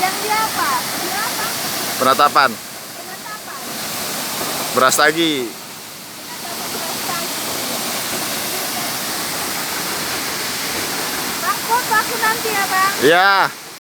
Yang dia apa? Dia apa? Penetapan. Penetapan. Beras tagi. Bang, kok aku nanti ya bang? Iya.